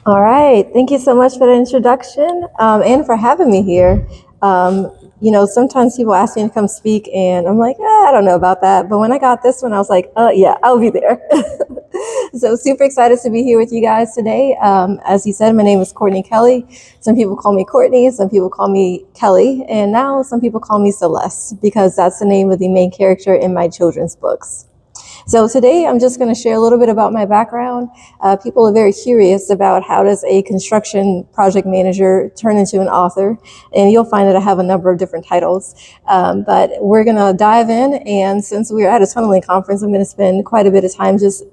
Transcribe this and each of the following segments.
All right. Thank you so much for the introduction and for having me here. Sometimes people ask me to come speak, and I'm like, I don't know about that. But when I got this one, I was like, yeah, I'll be there. So super excited to be here with you guys today. As you said, my name is Courtney Kelly. Some people call me Courtney, some people call me Kelly, and now some people call me Celeste because that's the name of the main character in my children's books. So today I'm just going to share a little bit about my background. People are very curious about how does a construction project manager turn into an author, and you'll find that I have a number of different titles. But we're going to dive in, and since we're at a tunneling conference, I'm going to spend quite a bit of time just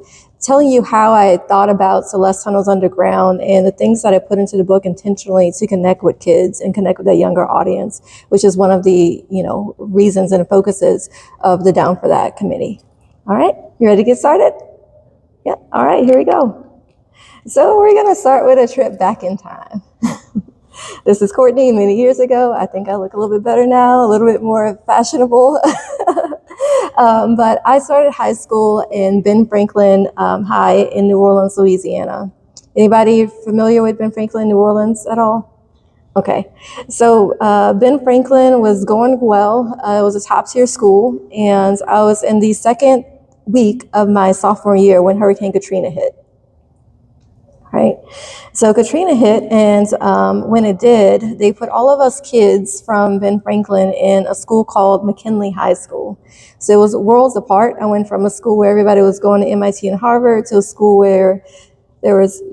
telling you how I thought about Celeste Tunnels Underground and the things that I put into the book intentionally to connect with kids and connect with a younger audience, which is one of the reasons and focuses of the Down for That committee. All right, you ready to get started? Yeah, all right, here we go. So we're gonna start with a trip back in time. This is Courtney many years ago. I think I look a little bit better now, a little bit more fashionable. But I started high school in Ben Franklin High in New Orleans, Louisiana. Anybody familiar with Ben Franklin, New Orleans at all? Okay, so Ben Franklin was going well. It was a top tier school, and I was in the second week of my sophomore year when Hurricane Katrina hit. Right, so Katrina hit, and when it did, they put all of us kids from Ben Franklin in a school called McKinley High School. So it was worlds apart. I went from a school where everybody was going to MIT and Harvard to a school where there was,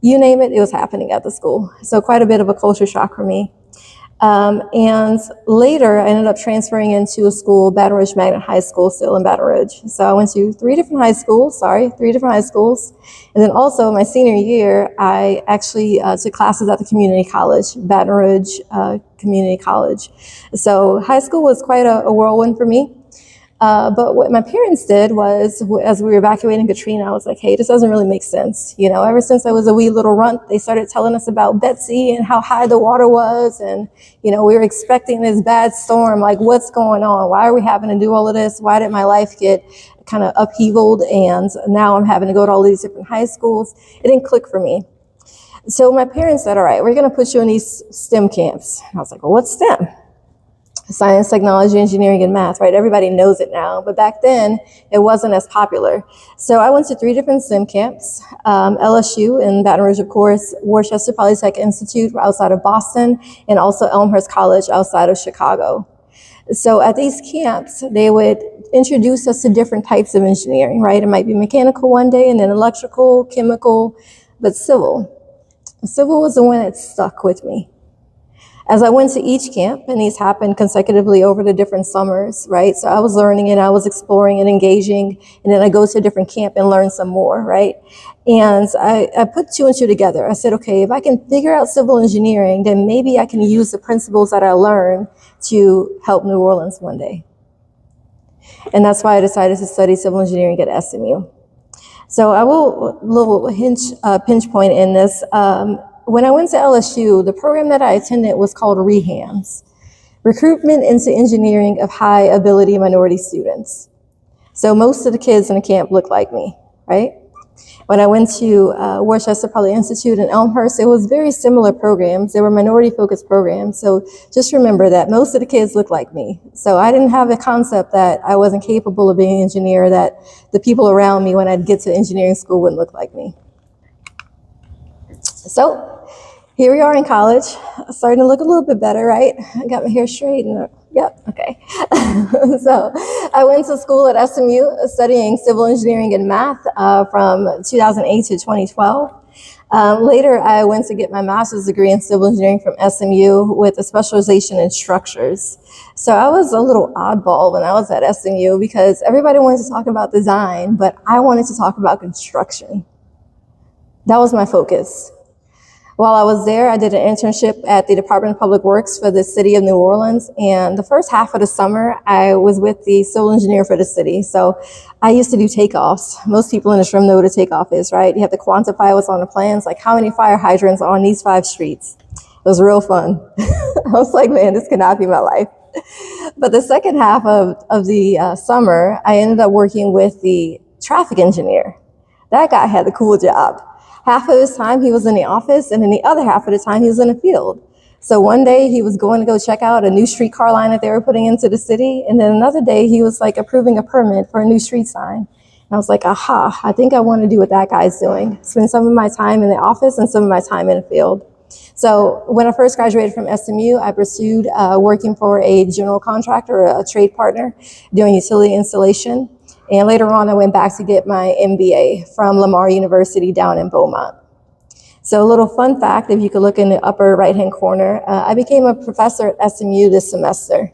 you name it, it was happening at the school. So quite a bit of a culture shock for me. And later, I ended up transferring into a school, Baton Rouge Magnet High School, still in Baton Rouge. So I went to three different high schools. And then also my senior year, I actually took classes at the community college, Baton Rouge Community College. So high school was quite a whirlwind for me. But what my parents did was, as we were evacuating Katrina, I was like, hey, this doesn't really make sense. Ever since I was a wee little runt, they started telling us about Betsy and how high the water was. And, we were expecting this bad storm. Like, what's going on? Why are we having to do all of this? Why did my life get kind of upheavaled? And now I'm having to go to all these different high schools. It didn't click for me. So my parents said, all right, we're going to put you in these STEM camps. And I was like, well, what's STEM? Science, technology, engineering, and math, right? Everybody knows it now, but back then it wasn't as popular. So I went to three different STEM camps, LSU in Baton Rouge, of course, Worcester Polytech Institute outside of Boston, and also Elmhurst College outside of Chicago. So at these camps, they would introduce us to different types of engineering, right? It might be mechanical one day, and then electrical, chemical, but civil. Civil was the one that stuck with me. As I went to each camp, and these happened consecutively over the different summers, right? So I was learning and I was exploring and engaging, and then I go to a different camp and learn some more, right? And I put two and two together. I said, okay, if I can figure out civil engineering, then maybe I can use the principles that I learned to help New Orleans one day. And that's why I decided to study civil engineering at SMU. So I will, little pinch point in this, when I went to LSU, the program that I attended was called REHAMS, Recruitment into Engineering of High Ability Minority Students. So most of the kids in the camp looked like me, right? When I went to Worcester Poly Institute in Elmhurst, it was very similar programs. They were minority-focused programs. So just remember that most of the kids looked like me. So I didn't have a concept that I wasn't capable of being an engineer, that the people around me when I'd get to engineering school wouldn't look like me. So here we are in college, starting to look a little bit better, right? I got my hair straight and yep, okay. So I went to school at SMU studying civil engineering and math from 2008 to 2012. Later, I went to get my master's degree in civil engineering from SMU with a specialization in structures. So I was a little oddball when I was at SMU because everybody wanted to talk about design, but I wanted to talk about construction. That was my focus. While I was there, I did an internship at the Department of Public Works for the city of New Orleans. And the first half of the summer, I was with the civil engineer for the city. So I used to do takeoffs. Most people in this room know what a takeoff is, right? You have to quantify what's on the plans, like how many fire hydrants are on these 5 streets. It was real fun. I was like, man, this cannot be my life. But the second half of the summer, I ended up working with the traffic engineer. That guy had a cool job. Half of his time he was in the office, and then the other half of the time he was in the field. So one day he was going to go check out a new streetcar line that they were putting into the city, and then another day he was like approving a permit for a new street sign. And I was like, aha, I think I want to do what that guy's doing. Spend some of my time in the office and some of my time in the field. So when I first graduated from SMU, I pursued working for a general contractor, a trade partner, doing utility installation. And later on, I went back to get my MBA from Lamar University down in Beaumont. So a little fun fact, if you could look in the upper right-hand corner, I became a professor at SMU this semester.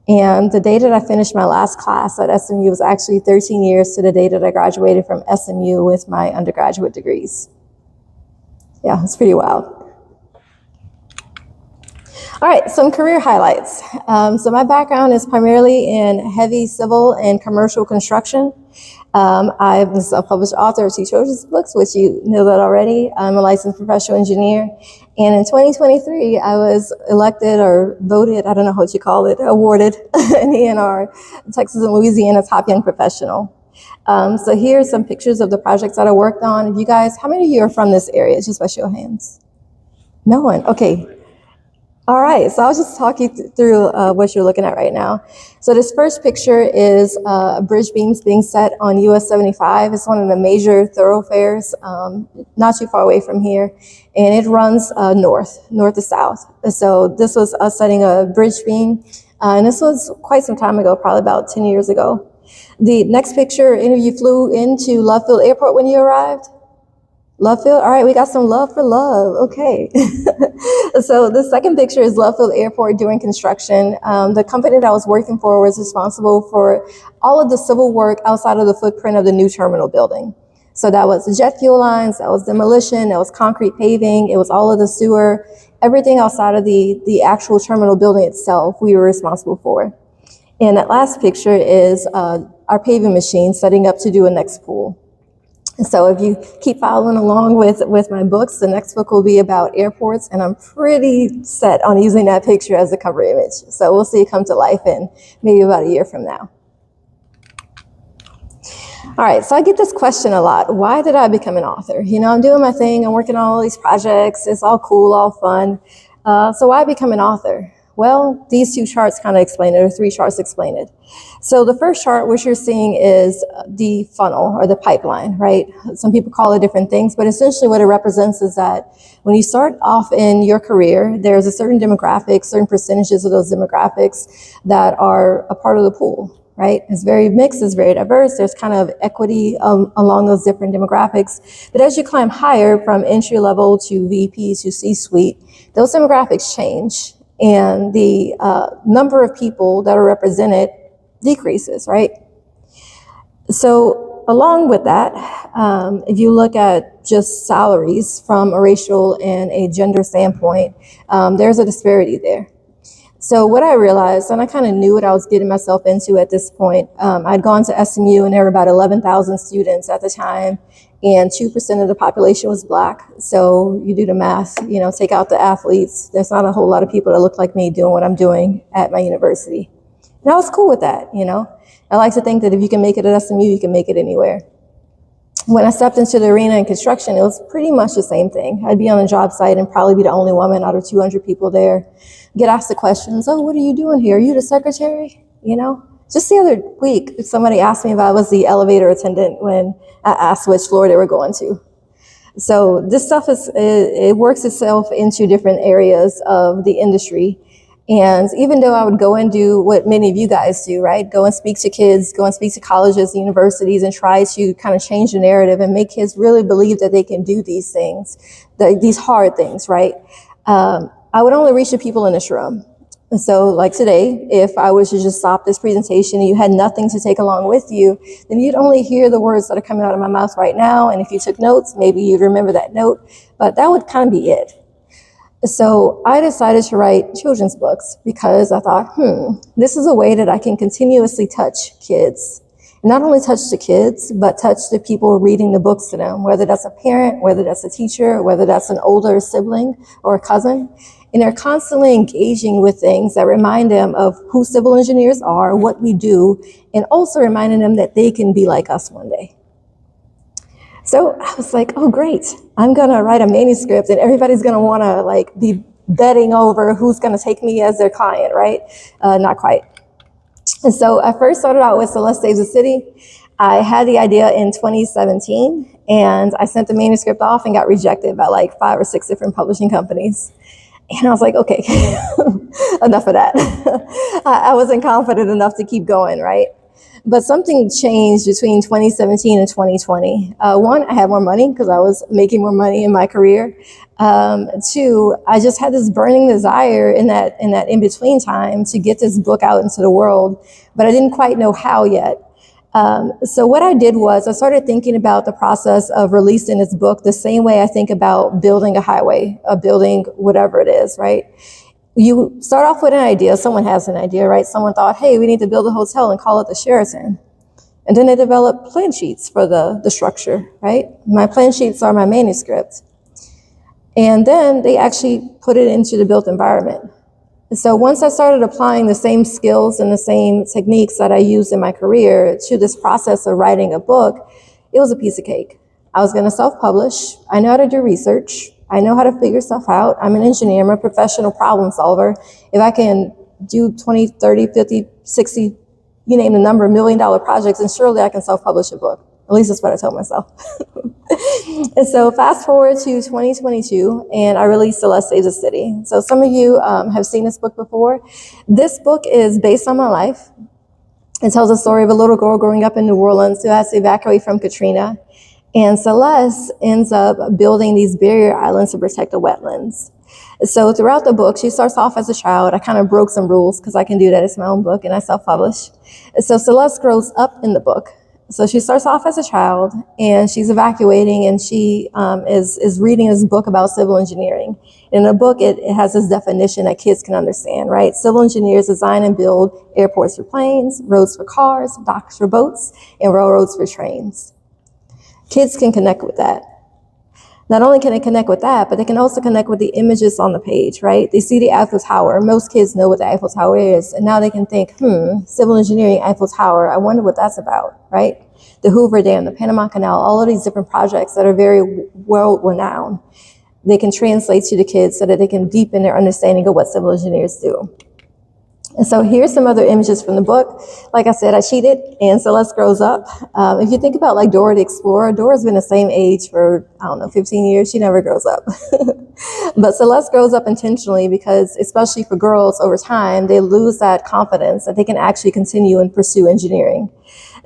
And the day that I finished my last class at SMU was actually 13 years to the day that I graduated from SMU with my undergraduate degrees. Yeah, it's pretty wild. All right, some career highlights. So my background is primarily in heavy civil and commercial construction. I'm a self-published author of 2 children's books, which you know that already. I'm a licensed professional engineer. And in 2023, I was elected or voted, I don't know what you call it, awarded an ENR, Texas and Louisiana Top Young Professional. So here are some pictures of the projects that I worked on. If you guys, how many of you are from this area? Just by show of hands. No one, okay. All right, so I'll just talk you through what you're looking at right now. So this first picture is bridge beams being set on US 75. It's one of the major thoroughfares, not too far away from here. And it runs north to south. So this was us setting a bridge beam. And this was quite some time ago, probably about 10 years ago. The next picture, any of you flew into Love Field Airport when you arrived? Love Field? All right, we got some love for love. Okay. So the second picture is Love Field Airport during construction. The company that I was working for was responsible for all of the civil work outside of the footprint of the new terminal building. So that was the jet fuel lines, that was demolition, that was concrete paving, it was all of the sewer, everything outside of the actual terminal building itself we were responsible for. And that last picture is our paving machine setting up to do a next pool. So if you keep following along with my books, the next book will be about airports, and I'm pretty set on using that picture as a cover image. So we'll see it come to life in maybe about a year from now. All right, so I get this question a lot. Why did I become an author? You know, I'm doing my thing, I'm working on all these projects, it's all cool, all fun. So why become an author? Well, these 2 charts kind of explain it, or 3 charts explain it. So the first chart, what you're seeing is the funnel or the pipeline, right? Some people call it different things, but essentially what it represents is that when you start off in your career, there's a certain demographic, certain percentages of those demographics that are a part of the pool, right? It's very mixed, it's very diverse. There's kind of equity along those different demographics. But as you climb higher from entry level to VP to C-suite, those demographics change. And the number of people that are represented decreases, right? So along with that, if you look at just salaries from a racial and a gender standpoint, there's a disparity there. So what I realized, and I kind of knew what I was getting myself into at this point, I'd gone to SMU and there were about 11,000 students at the time, and 2% of the population was Black. So you do the math, you know, take out the athletes. There's not a whole lot of people that look like me doing what I'm doing at my university. And I was cool with that, you know. I like to think that if you can make it at SMU, you can make it anywhere. When I stepped into the arena in construction, it was pretty much the same thing. I'd be on a job site and probably be the only woman out of 200 people there. Get asked the questions, oh, what are you doing here? Are you the secretary? You know? Just the other week, somebody asked me if I was the elevator attendant when I asked which floor they were going to. So this stuff it works itself into different areas of the industry. And even though I would go and do what many of you guys do, right? Go and speak to kids, go and speak to colleges, universities, and try to kind of change the narrative and make kids really believe that they can do these things, these hard things, right? I would only reach the people in this room. And so like today, if I was to just stop this presentation and you had nothing to take along with you, then you'd only hear the words that are coming out of my mouth right now. And if you took notes, maybe you'd remember that note, but that would kind of be it. So I decided to write children's books because I thought, this is a way that I can continuously touch kids. And not only touch the kids, but touch the people reading the books to them, whether that's a parent, whether that's a teacher, whether that's an older sibling or a cousin. And they're constantly engaging with things that remind them of who civil engineers are, what we do, and also reminding them that they can be like us one day. So I was like, oh, great. I'm going to write a manuscript and everybody's going to want to like be betting over who's going to take me as their client, right? Not quite. And so I first started out with Celeste Saves the City. I had the idea in 2017 and I sent the manuscript off and got rejected by like 5 or 6 different publishing companies. And I was like, okay, enough of that. I wasn't confident enough to keep going, right? But something changed between 2017 and 2020. One, I had more money because I was making more money in my career. Two, I just had this burning desire in that in-between time to get this book out into the world, but I didn't quite know how yet. So what I did was I started thinking about the process of releasing this book the same way I think about building a highway, building whatever it is, right? You start off with an idea. Someone has an idea, right? Someone thought, hey, we need to build a hotel and call it the Sheraton. And then they develop plan sheets for the structure, right? My plan sheets are my manuscript. And then they actually put it into the built environment. And so once I started applying the same skills and the same techniques that I used in my career to this process of writing a book, it was a piece of cake. I was going to self-publish. I know how to do research. I know how to figure stuff out. I'm an engineer. I'm a professional problem solver. If I can do 20, 30, 50, 60, you name the number, $1 million projects, then surely I can self-publish a book. At least that's what I told myself. And so fast forward to 2022, and I released Celeste Saves the City. So some of you have seen this book before. This book is based on my life. It tells the story of a little girl growing up in New Orleans who has to evacuate from Katrina. And Celeste ends up building these barrier islands to protect the wetlands. So throughout the book, she starts off as a child. I kind of broke some rules because I can do that. It's my own book and I self-publish. So Celeste grows up in the book. So she starts off as a child and she's evacuating and she is reading this book about civil engineering. In the book, it has this definition that kids can understand, right? Civil engineers design and build airports for planes, roads for cars, docks for boats, and railroads for trains. Kids can connect with that. Not only can they connect with that, but they can also connect with the images on the page, right? They see the Eiffel Tower. Most kids know what the Eiffel Tower is. And now they can think, civil engineering, Eiffel Tower, I wonder what that's about, right? The Hoover Dam, the Panama Canal, all of these different projects that are very world-renowned. They can translate to the kids so that they can deepen their understanding of what civil engineers do. And so here's some other images from the book. Like I said, I cheated, and Celeste grows up. If you think about like Dora the Explorer, Dora's been the same age for, 15 years. She never grows up. But Celeste grows up intentionally because, especially for girls over time, they lose that confidence that they can actually continue and pursue engineering.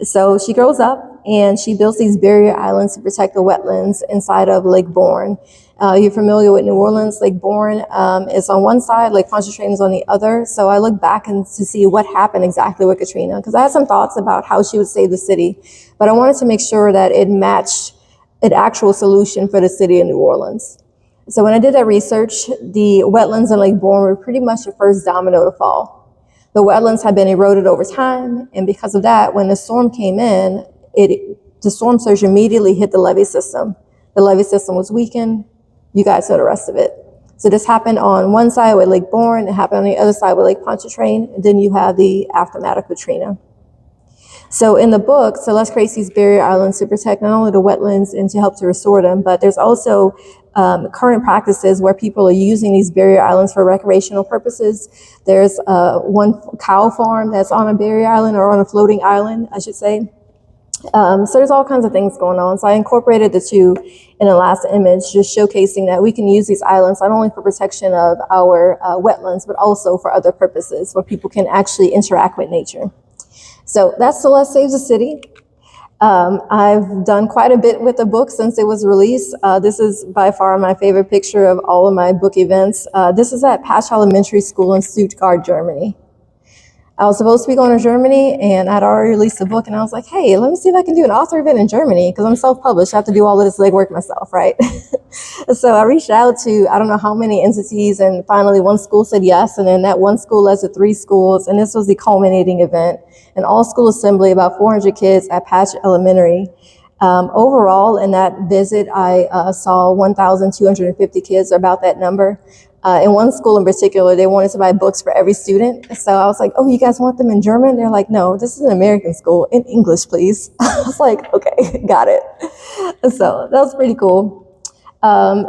So she grows up and she builds these barrier islands to protect the wetlands inside of Lake Bourne. You're familiar with New Orleans. Lake Bourne is on one side, Lake Pontchartrain is on the other. So I look back and to see what happened exactly with Katrina, because I had some thoughts about how she would save the city, but I wanted to make sure that it matched an actual solution for the city of New Orleans. So when I did that research, the wetlands in Lake Bourne were pretty much the first domino to fall. The wetlands had been eroded over time, and because of that, when the storm came in, the storm surge immediately hit the levee system. The levee system was weakened. You guys know the rest of it. So this happened on one side with Lake Bourne, it happened on the other side with Lake Pontchartrain, and then you have the aftermath of Katrina. So in the book, Celeste creates these barrier islands to protect not only the wetlands and to help to restore them, but there's also current practices where people are using these barrier islands for recreational purposes. There's one cow farm that's on a barrier island, or on a floating island, I should say. So there's all kinds of things going on. So I incorporated the two in the last image, just showcasing that we can use these islands not only for protection of our wetlands, but also for other purposes where people can actually interact with nature. So that's Celeste Saves the City. I've done quite a bit with the book since it was released. This is by far my favorite picture of all of my book events. This is at Patch Elementary School in Stuttgart, Germany. I was supposed to be going to Germany, and I'd already released a book, and I was like, hey, let me see if I can do an author event in Germany, because I'm self-published. I have to do all of this legwork myself, right? So I reached out to, I don't know how many entities, and finally one school said yes, and then that one school led to 3 schools, and this was the culminating event. An all-school assembly, about 400 kids at Patch Elementary. Overall, in that visit, I saw 1,250 kids, or about that number. In one school in particular, they wanted to buy books for every student. So I was like, oh, you guys want them in German? They're like, no, this is an American school, in English, please. I was like, okay, got it. So that was pretty cool.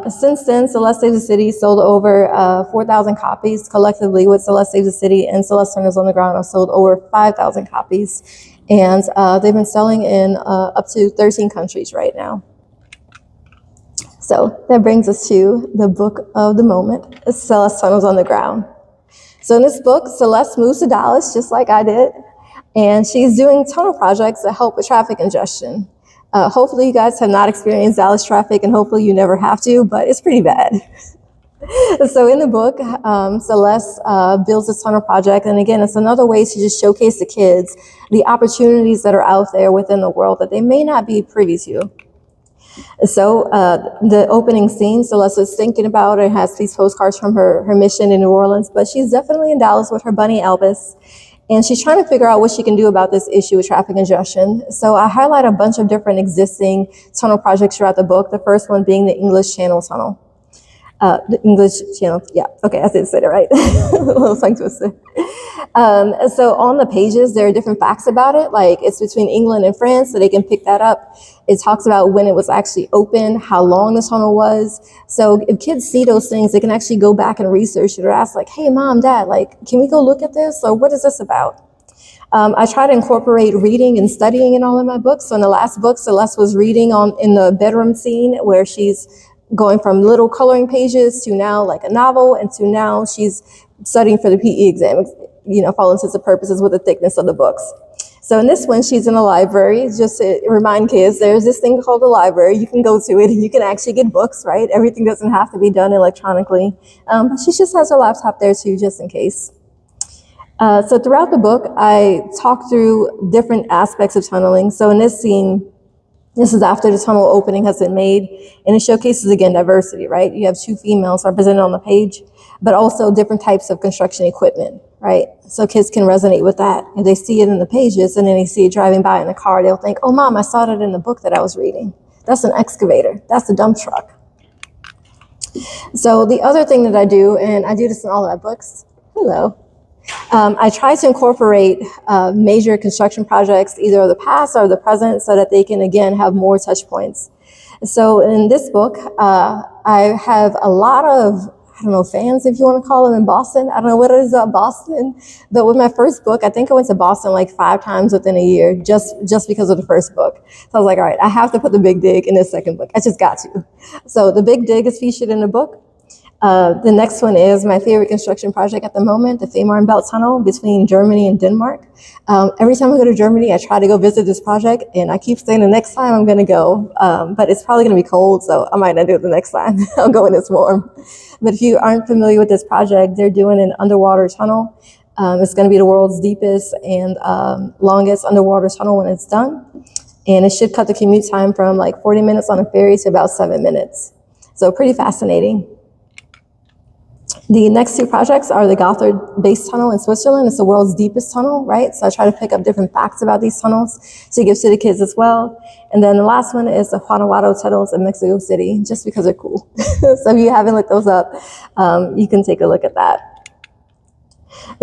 Since then, Celeste Saves the City sold over 4,000 copies collectively, with Celeste Saves the City and Celeste Tunnels Underground have sold over 5,000 copies. And they've been selling in up to 13 countries right now. So that brings us to the book of the moment, Celeste Tunnels Underground. So in this book, Celeste moves to Dallas just like I did, and she's doing tunnel projects that help with traffic congestion. Hopefully you guys have not experienced Dallas traffic, and hopefully you never have to, but it's pretty bad. So in the book, Celeste builds this tunnel project, and again, it's another way to just showcase the kids the opportunities that are out there within the world that they may not be privy to. So the opening scene, Celeste is thinking about it, has these postcards from her mission in New Orleans, but she's definitely in Dallas with her bunny Elvis, and she's trying to figure out what she can do about this issue with traffic congestion. So I highlight a bunch of different existing tunnel projects throughout the book, the first one being the English Channel Tunnel. The English Channel, yeah, okay, I did say that right. A little tongue twister. So on the pages, there are different facts about it, like it's between England and France, so they can pick that up. It talks about when it was actually open, how long the tunnel was. So if kids see those things, they can actually go back and research it or ask like, hey, Mom, Dad, like, can we go look at this? Or what is this about? I try to incorporate reading and studying in all of my books. So in the last book, Celeste was reading in the bedroom scene where she's going from little coloring pages to now like a novel, and to now she's studying for the PE exam, for all intents and purposes, with the thickness of the books. So in this one, she's in a library. Just to remind kids, there's this thing called a library. You can go to it and you can actually get books, right? Everything doesn't have to be done electronically. But she just has her laptop there too, just in case. So throughout the book, I talk through different aspects of tunneling. So in this scene, this is after the tunnel opening has been made, and it showcases, again, diversity, right? You have two females represented on the page, but also different types of construction equipment, right? So kids can resonate with that. If they see it in the pages and then they see it driving by in the car, they'll think, oh, Mom, I saw that in the book that I was reading. That's an excavator. That's a dump truck. So the other thing that I do, and I do this in all of my books, hello, I try to incorporate major construction projects, either of the past or the present, so that they can, again, have more touch points. So in this book, I have a lot of, fans, if you want to call them, in Boston. I don't know what it is about Boston, but with my first book, I think I went to Boston like 5 times within a year, just because of the first book. So I was like, all right, I have to put the Big Dig in this second book. I just got to. So the Big Dig is featured in the book. The next one is my favorite construction project at the moment, the Fehmarn Belt Tunnel between Germany and Denmark. Every time I go to Germany, I try to go visit this project, and I keep saying the next time I'm going to go, but it's probably going to be cold, so I might not do it the next time. I'll go when it's warm. But if you aren't familiar with this project, they're doing an underwater tunnel. It's going to be the world's deepest and longest underwater tunnel when it's done. And it should cut the commute time from like 40 minutes on a ferry to about 7 minutes. So pretty fascinating. The next 2 projects are the Gotthard Base Tunnel in Switzerland. It's the world's deepest tunnel, right? So I try to pick up different facts about these tunnels to give to the kids as well. And then the last one is the Guanajuato Tunnels in Mexico City, just because they're cool. So if you haven't looked those up, you can take a look at that.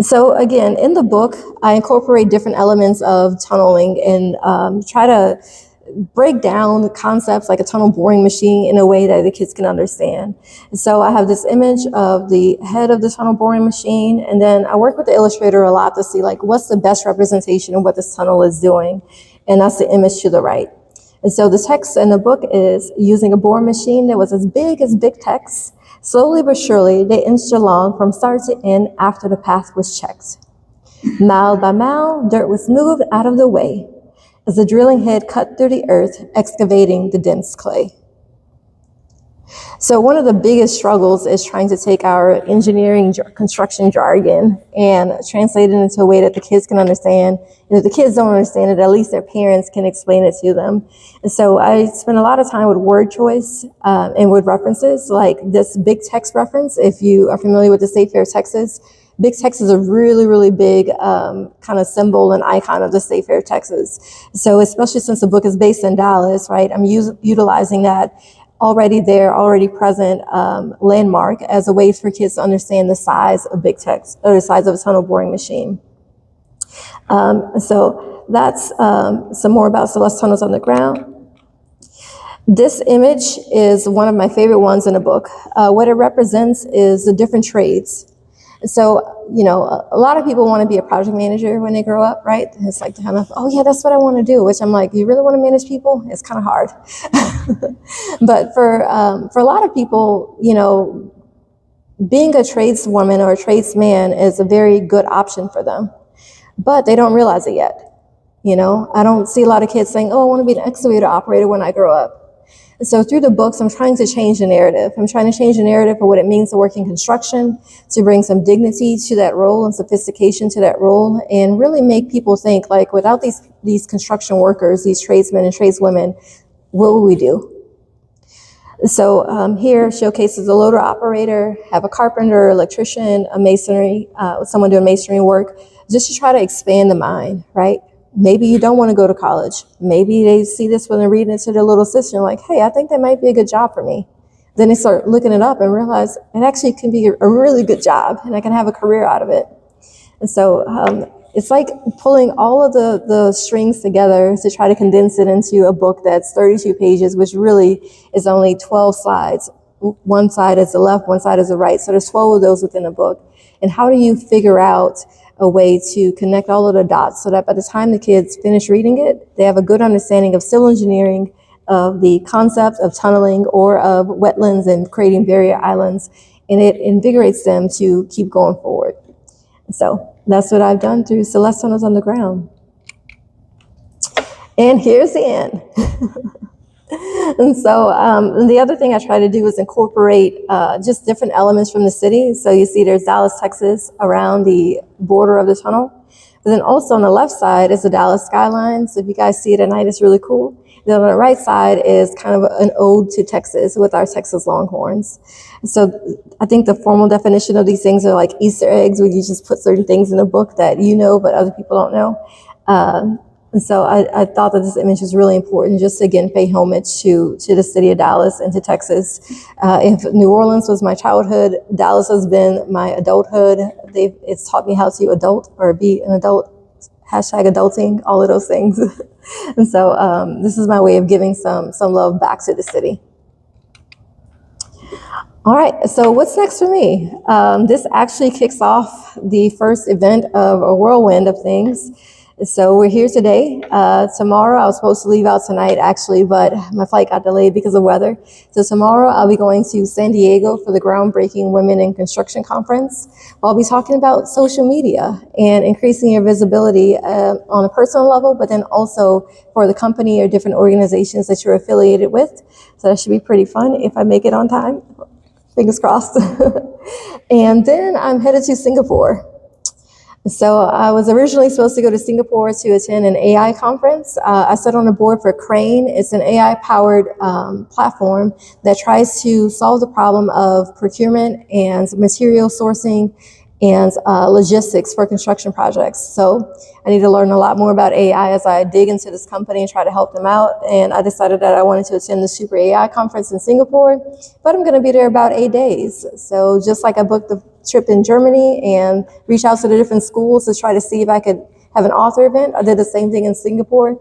So again, in the book, I incorporate different elements of tunneling and try to break down the concepts like a tunnel boring machine in a way that the kids can understand. And so I have this image of the head of the tunnel boring machine, and then I work with the illustrator a lot to see like what's the best representation of what this tunnel is doing, and that's the image to the right. And so the text in the book is using a boring machine that was as big text. Slowly but surely, they inched along from start to end after the path was checked. Mile by mile, dirt was moved out of the way as the drilling head cut through the earth, excavating the dense clay. So one of the biggest struggles is trying to take our engineering construction jargon and translate it into a way that the kids can understand. And if the kids don't understand it, at least their parents can explain it to them. And so I spend a lot of time with word choice and with references, like this big text reference. If you are familiar with the State Fair of Texas, big text is a really, really big kind of symbol and icon of the State Fair of Texas. So especially since the book is based in Dallas, right, I'm utilizing that already there, already present landmark as a way for kids to understand the size of big techs or the size of a tunnel boring machine. So that's some more about Celeste Tunnels Underground. This image is one of my favorite ones in the book. What it represents is the different trades. So, you know, a lot of people want to be a project manager when they grow up, right? It's like kind of, oh yeah, that's what I want to do, which I'm like, you really want to manage people? It's kind of hard. But for a lot of people, you know, being a tradeswoman or a tradesman is a very good option for them, but they don't realize it yet. You know, I don't see a lot of kids saying, oh, I want to be an excavator operator when I grow up. And so through the books, I'm trying to change the narrative. I'm trying to change the narrative for what it means to work in construction, to bring some dignity to that role and sophistication to that role, and really make people think, like, without these construction workers, these tradesmen and tradeswomen, what would we do? So here showcases a loader operator, have a carpenter, electrician, a masonry, someone doing masonry work, just to try to expand the mind, right? Maybe you don't want to go to college. Maybe they see this when they're reading it to their little sister and like, hey, I think that might be a good job for me. Then they start looking it up and realize it actually can be a really good job and I can have a career out of it. And so it's like pulling all of the strings together to try to condense it into a book that's 32 pages, which really is only 12 slides. One side is the left, one side is the right. So there's 12 of those within the book. And how do you figure out a way to connect all of the dots so that by the time the kids finish reading it, they have a good understanding of civil engineering, of the concept of tunneling or of wetlands and creating barrier islands, and it invigorates them to keep going forward. So that's what I've done through Celeste Tunnels Underground. And here's the end. And so the other thing I try to do is incorporate just different elements from the city. So you see there's Dallas, Texas around the border of the tunnel. But then also on the left side is the Dallas skyline. So if you guys see it at night, it's really cool. Then on the right side is kind of an ode to Texas with our Texas Longhorns. So I think the formal definition of these things are like Easter eggs, where you just put certain things in a book that you know but other people don't know. And so I thought that this image was really important, just to, again, pay homage to the city of Dallas and to Texas. If New Orleans was my childhood, Dallas has been my adulthood. It's taught me how to adult or be an adult, #adulting, all of those things. And so this is my way of giving some love back to the city. All right, so what's next for me? This actually kicks off the first event of a whirlwind of things. So we're here today. Tomorrow, I was supposed to leave out tonight, actually, but my flight got delayed because of weather. So tomorrow, I'll be going to San Diego for the groundbreaking Women in Construction Conference. I'll be talking about social media and increasing your visibility on a personal level, but then also for the company or different organizations that you're affiliated with. So that should be pretty fun if I make it on time. Fingers crossed. And then I'm headed to Singapore. So I was originally supposed to go to Singapore to attend an AI conference. I sat on the board for Crane. It's an AI-powered platform that tries to solve the problem of procurement and material sourcing and logistics for construction projects. So I need to learn a lot more about AI as I dig into this company and try to help them out. And I decided that I wanted to attend the Super AI conference in Singapore, but I'm going to be there about 8 days. So just like I booked the trip in Germany and reached out to the different schools to try to see if I could have an author event, I did the same thing in Singapore.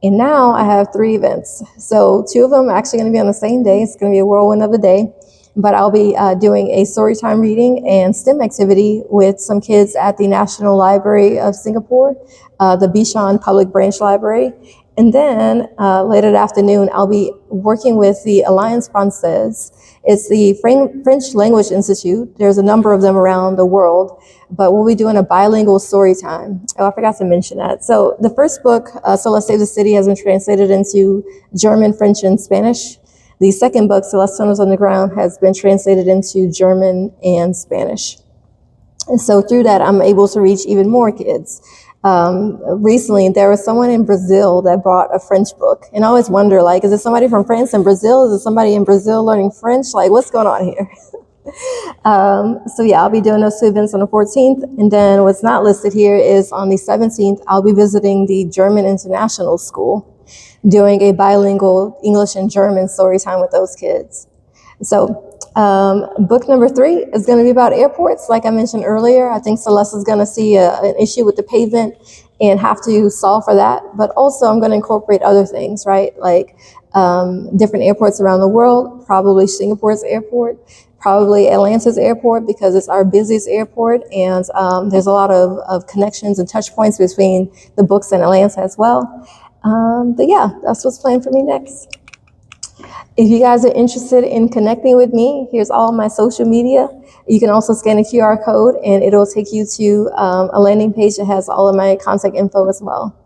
And now I have 3 events. So 2 of them are actually going to be on the same day. It's going to be a whirlwind of a day. But I'll be doing a storytime reading and STEM activity with some kids at the National Library of Singapore, the Bishan Public Branch Library. And then later that afternoon, I'll be working with the Alliance Française. It's the French Language Institute. There's a number of them around the world, but we'll be doing a bilingual story time. Oh, I forgot to mention that. So the first book, Celeste Save the City, has been translated into German, French, and Spanish. The second book, Celeste Tunnels Underground, has been translated into German and Spanish. And so through that, I'm able to reach even more kids. Recently, there was someone in Brazil that bought a French book. And I always wonder, like, is it somebody from France in Brazil? Is it somebody in Brazil learning French? Like, what's going on here? So yeah, I'll be doing those 2 events on the 14th. And then what's not listed here is on the 17th, I'll be visiting the German International School. doing a bilingual English and German story time with those kids. So book number 3 is going to be about airports. Like I mentioned earlier, I think Celeste is going to see an issue with the pavement and have to solve for that. But also I'm going to incorporate other things, right? Like different airports around the world, probably Singapore's airport, probably Atlanta's airport because it's our busiest airport. And there's a lot of connections and touch points between the books and Atlanta as well. But yeah, that's what's planned for me next. If you guys are interested in connecting with me, here's all my social media. You can also scan a QR code and it'll take you to a landing page that has all of my contact info as well.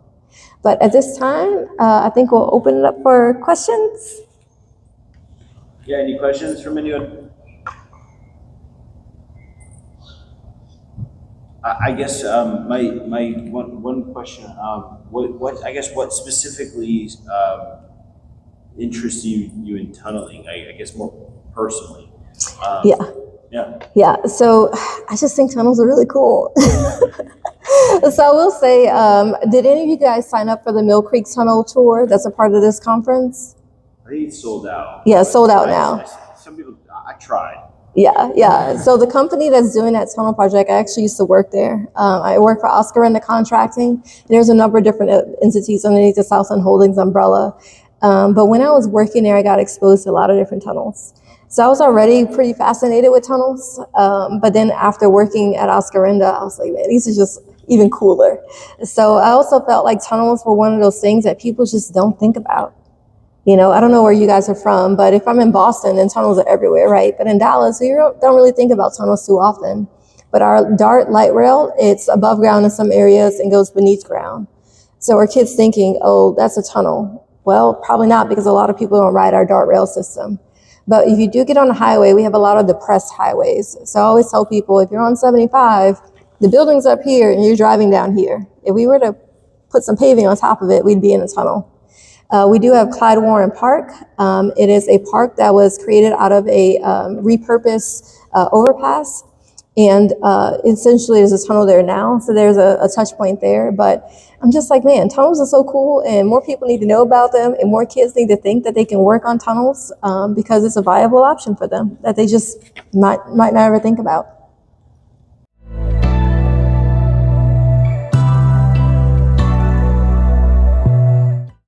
But at this time, I think we'll open it up for questions. Yeah, any questions from anyone? I guess my one question. What specifically interests you in tunneling? I guess more personally. Yeah. So I just think tunnels are really cool. So I will say, did any of you guys sign up for the Mill Creek Tunnel tour that's a part of this conference? I think it's sold out. Yeah, sold out now. Some people, I tried. Yeah. So the company that's doing that tunnel project, I actually used to work there. I work for Oscar in the contracting. And there's a number of different entities underneath the Southland Holdings umbrella. But when I was working there, I got exposed to a lot of different tunnels. So I was already pretty fascinated with tunnels. But then after working at Oscarinda, I was like, man, these are just even cooler. So I also felt like tunnels were one of those things that people just don't think about. You know, I don't know where you guys are from, but if I'm in Boston, then tunnels are everywhere, right? But in Dallas, we don't really think about tunnels too often. But our DART light rail, it's above ground in some areas and goes beneath ground. So our kids thinking, oh, that's a tunnel. Well, probably not, because a lot of people don't ride our DART rail system. But if you do get on the highway, we have a lot of depressed highways. So I always tell people, if you're on 75, the building's up here and you're driving down here. If we were to put some paving on top of it, we'd be in a tunnel. We do have Clyde Warren Park. It is a park that was created out of a repurposed overpass. And essentially there's a tunnel there now. So there's a touch point there. But I'm just like, man, tunnels are so cool and more people need to know about them and more kids need to think that they can work on tunnels because it's a viable option for them that they just might not ever think about.